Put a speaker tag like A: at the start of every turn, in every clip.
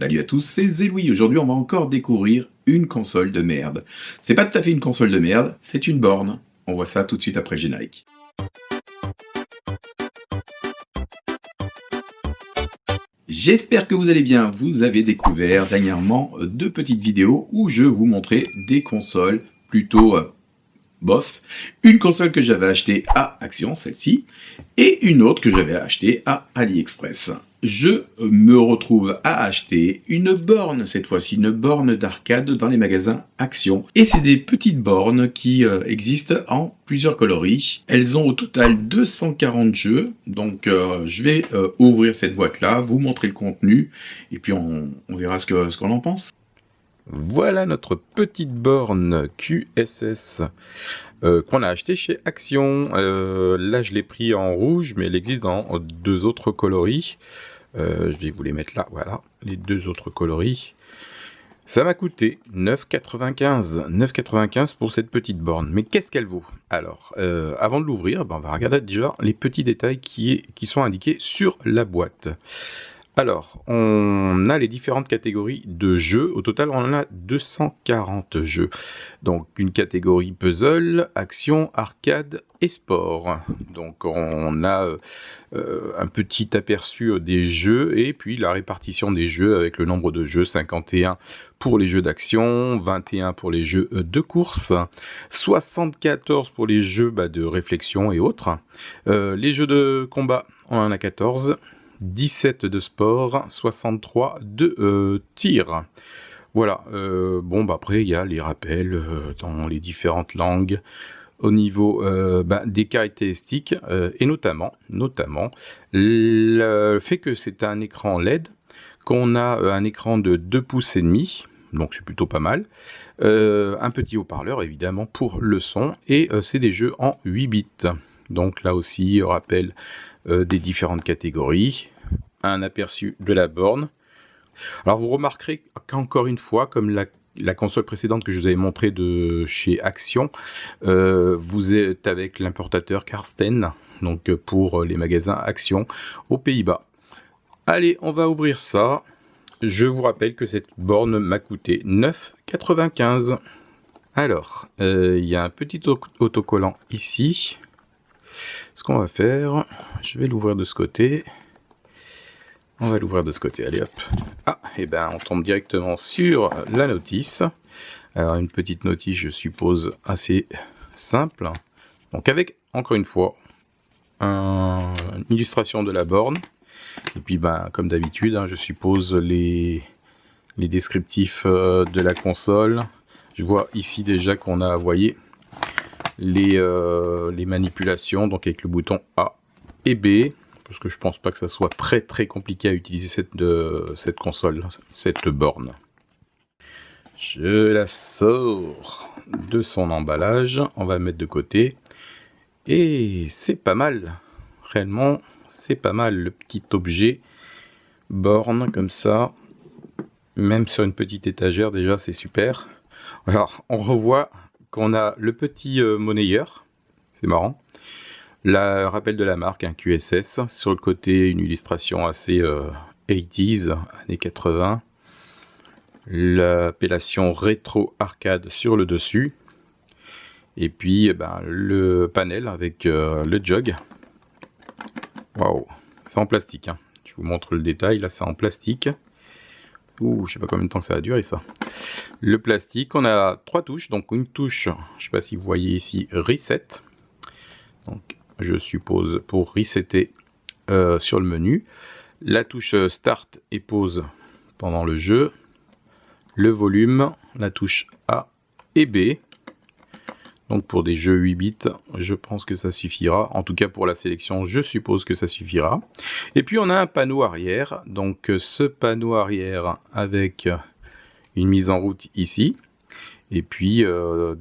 A: Salut à tous, c'est Zéloui. Aujourd'hui, on va encore découvrir une console de merde. C'est pas tout à fait une console de merde, c'est une borne. On voit ça tout de suite après le générique. J'espère que vous allez bien. Vous avez découvert dernièrement deux petites vidéos où je vous montrais des consoles plutôt bof. Une console que j'avais achetée à Action, celle-ci, et une autre que j'avais achetée à AliExpress. Je me retrouve à acheter une borne, cette fois-ci, une borne d'arcade dans les magasins Action. Et c'est des petites bornes qui existent en plusieurs coloris. Elles ont au total 240 jeux, donc je vais ouvrir cette boîte-là, vous montrer le contenu, et puis on verra ce qu'on en pense.
B: Voilà notre petite borne QSS qu'on a acheté chez Action. Là, je l'ai pris en rouge, mais elle existe dans deux autres coloris. Je vais vous les mettre là, voilà, les deux autres coloris. Ça m'a coûté 9,95 9,95 pour cette petite borne. Mais qu'est-ce qu'elle vaut? Alors, avant de l'ouvrir, on va regarder déjà les petits détails qui sont indiqués sur la boîte. Alors, on a les différentes catégories de jeux. Au total, on en a 240 jeux. Donc, une catégorie puzzle, action, arcade et sport. Donc, on a un petit aperçu des jeux et puis la répartition des jeux avec le nombre de jeux, 51 pour les jeux d'action, 21 pour les jeux de course, 74 pour les jeux de réflexion et autres. Les jeux de combat, on en a 14. 17 de sport, 63 de tir. Voilà, après il y a les rappels dans les différentes langues au niveau des caractéristiques et notamment le fait que c'est un écran LED, qu'on a un écran de 2 pouces et demi, donc c'est plutôt pas mal, un petit haut-parleur évidemment pour le son, et c'est des jeux en 8 bits. Donc là aussi, rappel des différentes catégories, un aperçu de la borne. Alors vous remarquerez qu'encore une fois, comme la console précédente que je vous avais montré de chez Action, vous êtes avec l'importateur Karsten, donc pour les magasins Action aux Pays-Bas. Allez, on va ouvrir ça. Je vous rappelle que cette borne m'a coûté 9,95 €. Alors, il y a un petit autocollant ici. Ce qu'on va faire, je vais l'ouvrir de ce côté. On va l'ouvrir de ce côté, allez hop. Ah, et on tombe directement sur la notice. Alors une petite notice, je suppose, assez simple. Donc avec, encore une fois, une illustration de la borne. Et puis comme d'habitude, je suppose les descriptifs de la console. Je vois ici déjà qu'on a, vous voyez, les manipulations, donc avec le bouton A et B, parce que je pense pas que ça soit très compliqué à utiliser cette console, cette borne. Je la sors de son emballage, on va le mettre de côté, et c'est pas mal, réellement c'est pas mal, le petit objet borne comme ça, même sur une petite étagère déjà c'est super. Alors on revoit qu'on a le petit monnayeur, c'est marrant. Le rappel de la marque, un QSS. Sur le côté, une illustration assez 80s, années 80. L'appellation rétro arcade sur le dessus. Et puis le panel avec le jog. Waouh, c'est en plastique. Je vous montre le détail, là c'est en plastique. Ouh, je sais pas combien de temps que ça a duré ça. Le plastique, on a 3 touches. Donc une touche, je sais pas si vous voyez ici, reset. Donc je suppose pour resetter sur le menu. La touche start et pause pendant le jeu. Le volume, la touche A et B. Donc pour des jeux 8 bits, je pense que ça suffira. En tout cas pour la sélection, je suppose que ça suffira. Et puis on a un panneau arrière. Donc ce panneau arrière avec une mise en route ici. Et puis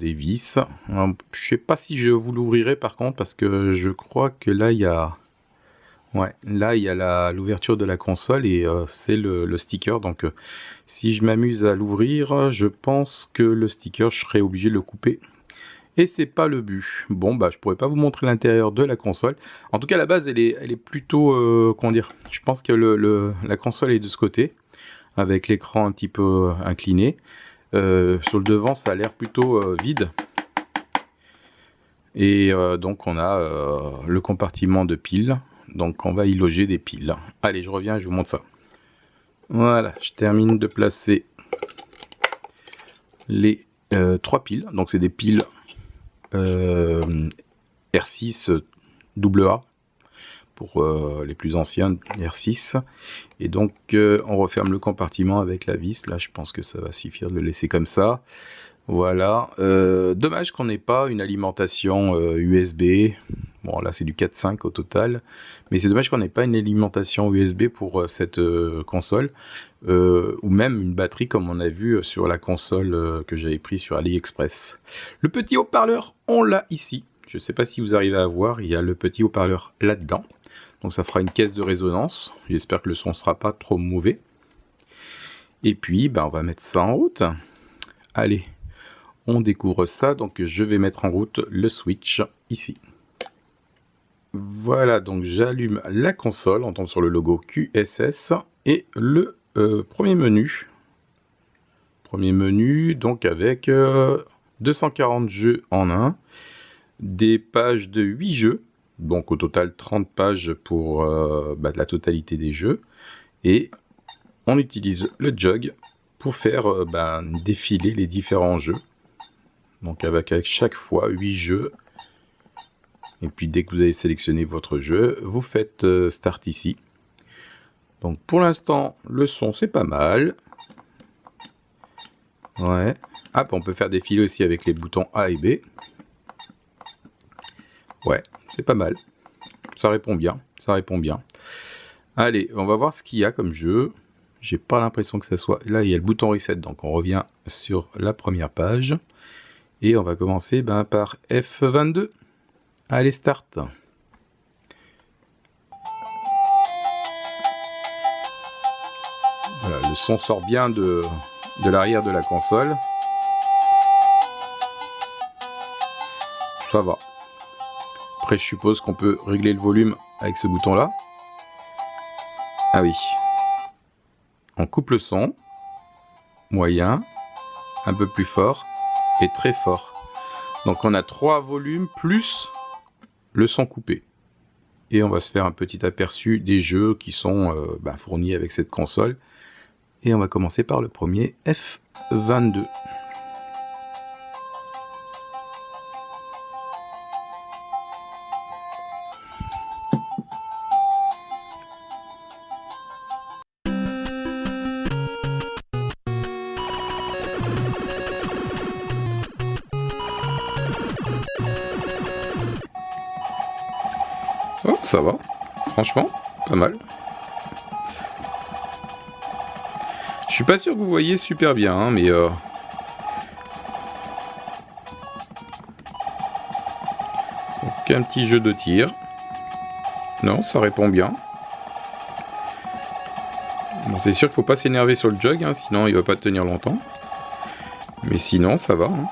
B: des vis. Alors, je sais pas si je vous l'ouvrirai par contre, parce que je crois que là il y a, là il y a l'ouverture de la console et c'est le sticker. Donc si je m'amuse à l'ouvrir, je pense que le sticker, je serai obligé de le couper. Et c'est pas le but. Bon, je pourrais pas vous montrer l'intérieur de la console. En tout cas, la base, elle est plutôt, comment dire, je pense que la console est de ce côté. avec l'écran un petit peu incliné. Sur le devant, ça a l'air plutôt vide. Et donc on a le compartiment de piles. Donc on va y loger des piles. Allez, je reviens, je vous montre ça. Voilà, je termine de placer les 3 piles. Donc c'est des piles R6 AA pour les plus anciens R6. Et donc on referme le compartiment avec la vis. Là, je pense que ça va suffire de le laisser comme ça. Voilà. Dommage qu'on n'ait pas une alimentation USB. Bon, là c'est du 4.5 au total, mais c'est dommage qu'on n'ait pas une alimentation USB pour cette console, ou même une batterie comme on a vu sur la console que j'avais pris sur AliExpress. Le petit haut-parleur, on l'a ici. Je ne sais pas si vous arrivez à voir, il y a le petit haut-parleur là-dedans. Donc ça fera une caisse de résonance. J'espère que le son ne sera pas trop mauvais. Et puis, ben, on va mettre ça en route. Allez, on découvre ça. Donc je vais mettre en route le switch ici. Voilà, donc j'allume la console, on tombe sur le logo QSS et le premier menu. Premier menu, donc avec 240 jeux en un, des pages de 8 jeux, donc au total 30 pages pour la totalité des jeux. Et on utilise le jog pour faire défiler les différents jeux. Donc avec chaque fois 8 jeux. Et puis dès que vous avez sélectionné votre jeu, vous faites Start ici. Donc pour l'instant, le son c'est pas mal. Ouais. Ah, on peut faire défiler aussi avec les boutons A et B. Ouais, c'est pas mal. Ça répond bien, ça répond bien. Allez, on va voir ce qu'il y a comme jeu. J'ai pas l'impression que ça soit... Là, il y a le bouton Reset, donc on revient sur la première page. Et on va commencer par F22. Allez, start. Voilà, le son sort bien de l'arrière de la console. Ça va. Après, je suppose qu'on peut régler le volume avec ce bouton-là. Ah oui. On coupe le son. Moyen. Un peu plus fort. Et très fort. Donc on a 3 volumes plus le son coupé. Et on va se faire un petit aperçu des jeux qui sont fournis avec cette console. Et on va commencer par le premier, F22. Oh, ça va. Franchement, pas mal. Je suis pas sûr que vous voyez super bien, hein, mais... Donc, un petit jeu de tir. Non, ça répond bien. Bon, c'est sûr qu'il faut pas s'énerver sur le jog, hein, sinon il va pas tenir longtemps. Mais sinon, ça va. Hein.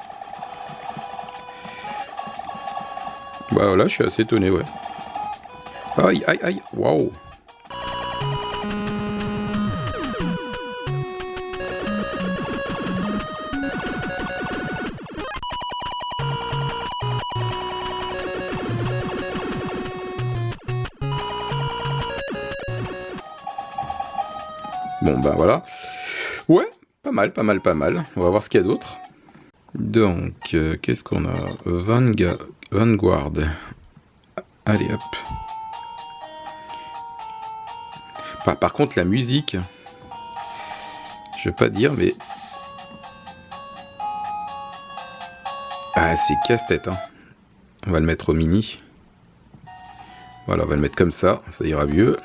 B: Bah voilà, je suis assez étonné, ouais. Aïe, aïe, aïe, waouh. Bon, ben voilà. Ouais, pas mal, pas mal, pas mal. On va voir ce qu'il y a d'autre. Donc, qu'est-ce qu'on a? Vanguard. Allez, hop. Par contre, la musique, je vais pas dire, mais... Ah, c'est casse-tête, hein. On va le mettre au mini. Voilà, on va le mettre comme ça ira mieux.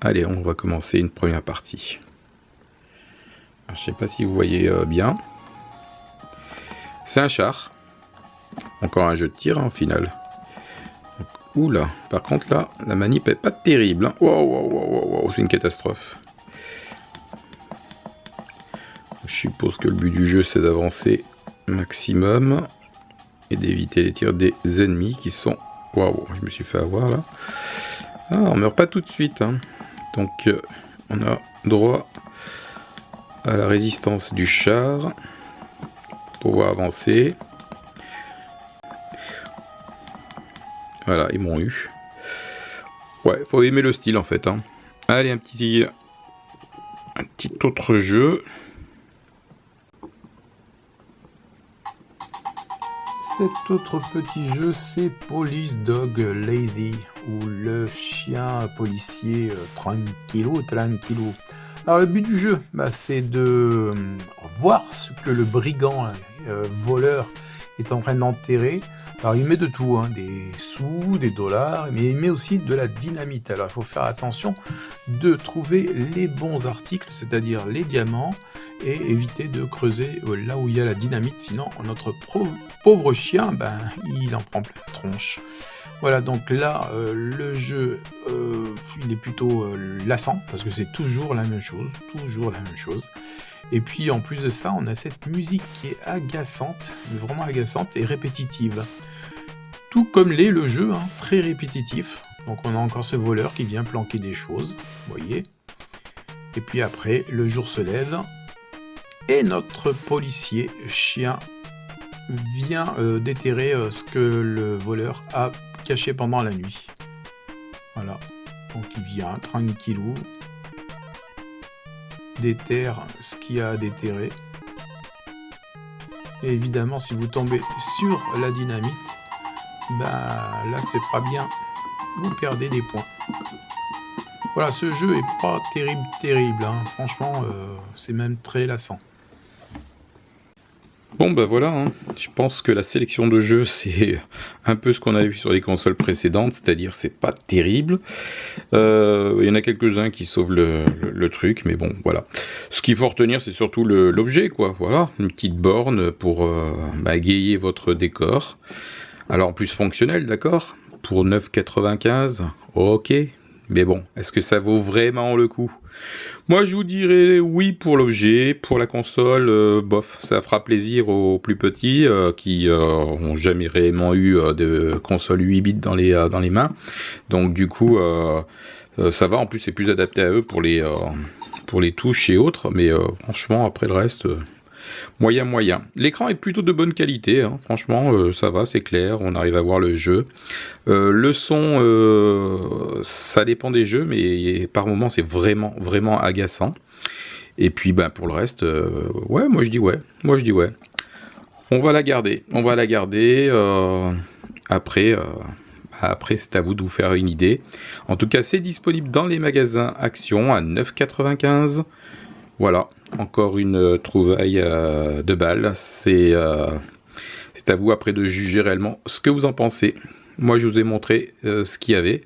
B: Allez, on va commencer une première partie. Alors, je sais pas si vous voyez bien. C'est un char. Encore un jeu de tir, hein, au final. Oula, par contre là, la manip est pas terrible. Hein. Wow, c'est une catastrophe. Je suppose que le but du jeu c'est d'avancer maximum et d'éviter les tirs des ennemis qui sont... Waouh, je me suis fait avoir là. Ah, on meurt pas tout de suite. Hein. Donc on a droit à la résistance du char pour pouvoir avancer. Voilà, ils m'ont eu. Ouais, faut aimer le style en fait. Hein. Allez, un petit autre jeu. Cet autre petit jeu, c'est Police Dog Lazy, ou le chien policier tranquillou. Alors le but du jeu, c'est de voir ce que le brigand voleur est en train d'enterrer. Alors il met de tout, hein, des sous, des dollars, mais il met aussi de la dynamite. Alors il faut faire attention de trouver les bons articles, c'est-à-dire les diamants, et éviter de creuser là où il y a la dynamite, sinon notre pauvre chien, il en prend plein la tronche. Voilà, donc là, le jeu, il est plutôt lassant, parce que c'est toujours la même chose, Et puis, en plus de ça, on a cette musique qui est agaçante, vraiment agaçante et répétitive. Tout comme l'est le jeu, hein, très répétitif. Donc on a encore ce voleur qui vient planquer des choses, vous voyez. Et puis après, le jour se lève, et notre policier chien vient déterrer ce que le voleur a caché pendant la nuit. Voilà, donc il vient tranquillou, déterre ce qu'il y a à déterrer. Et évidemment, si vous tombez sur la dynamite, là c'est pas bien, vous perdez des points. Voilà, ce jeu est pas terrible, hein. Franchement, c'est même très lassant. Bon voilà, hein. Je pense que la sélection de jeux c'est un peu ce qu'on a vu sur les consoles précédentes, c'est-à-dire c'est pas terrible. Il y en a quelques-uns qui sauvent le truc, mais bon voilà. Ce qu'il faut retenir c'est surtout l'objet quoi, voilà, une petite borne pour égayer votre décor. Alors en plus fonctionnel, d'accord, pour 9,95, ok. Mais bon, est-ce que ça vaut vraiment le coup? Moi, je vous dirais oui pour l'objet, pour la console, bof, ça fera plaisir aux plus petits qui ont jamais réellement eu de console 8 bits dans les mains. Donc du coup, ça va. En plus, c'est plus adapté à eux pour les touches et autres. Mais franchement, après le reste... moyen. L'écran est plutôt de bonne qualité, hein. Franchement, ça va, c'est clair, on arrive à voir le jeu. Le son, ça dépend des jeux, mais par moments c'est vraiment agaçant. Et puis pour le reste, ouais, moi je dis ouais. On va la garder. Après, c'est à vous de vous faire une idée. En tout cas, c'est disponible dans les magasins Action à 9,95 €. Voilà, encore une trouvaille de balle. C'est à vous après de juger réellement ce que vous en pensez. Moi, je vous ai montré ce qu'il y avait.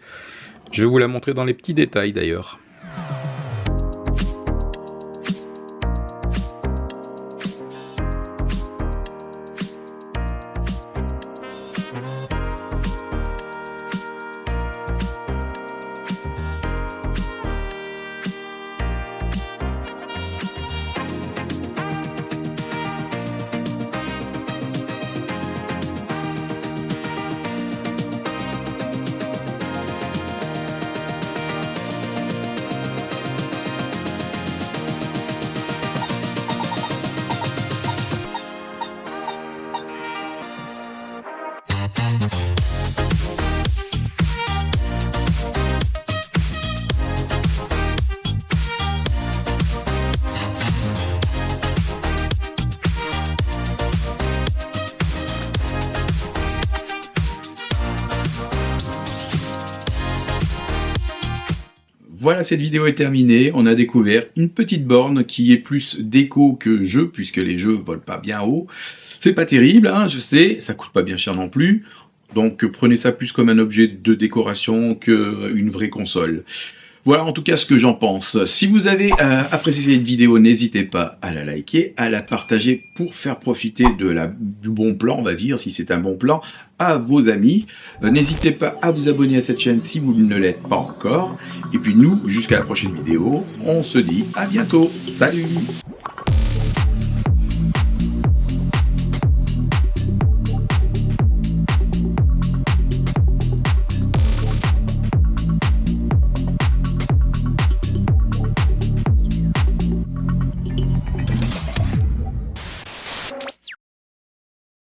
B: Je vais vous la montrer dans les petits détails d'ailleurs.
A: Voilà, cette vidéo est terminée. On a découvert une petite borne qui est plus déco que jeu, puisque les jeux volent pas bien haut. C'est pas terrible, hein, je sais, ça coûte pas bien cher non plus. Donc prenez ça plus comme un objet de décoration qu'une vraie console. Voilà en tout cas ce que j'en pense. Si vous avez apprécié cette vidéo, n'hésitez pas à la liker, à la partager pour faire profiter du bon plan, on va dire, si c'est un bon plan, à vos amis. N'hésitez pas à vous abonner à cette chaîne si vous ne l'êtes pas encore. Et puis nous, jusqu'à la prochaine vidéo, on se dit à bientôt. Salut!